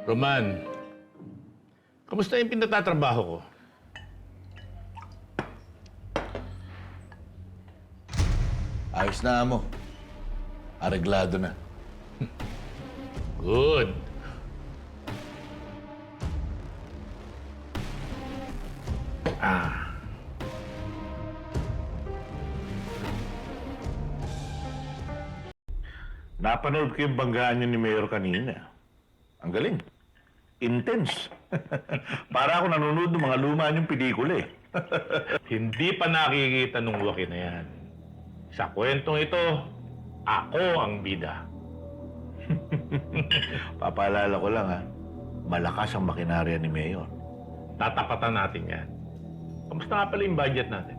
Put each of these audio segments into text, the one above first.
Roman, kamusta yung pinatatrabaho ko? Ayos na mo. Areglado na. Good. Napanood ko yung banggaan niyo ni Mayor kanina. Ang galing. Intense. Para ako nanonood ng mga luma niyong pelikula eh. Hindi pa nakikita nung waki na yan. Sa kwentong ito, ako ang bida. Papaalala ko lang ha, malakas ang makinarya ni Mayor. Tatapatan natin yan. Kamusta nga pala yung budget natin?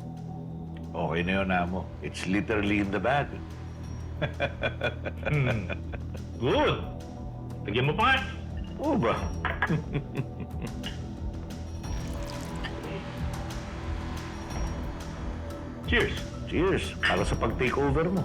Okay na yun, Amo. It's literally in the bag. Good. Lagyan mo pa nga. Oo ba? Cheers. Cheers. Para sa pag-takeover mo.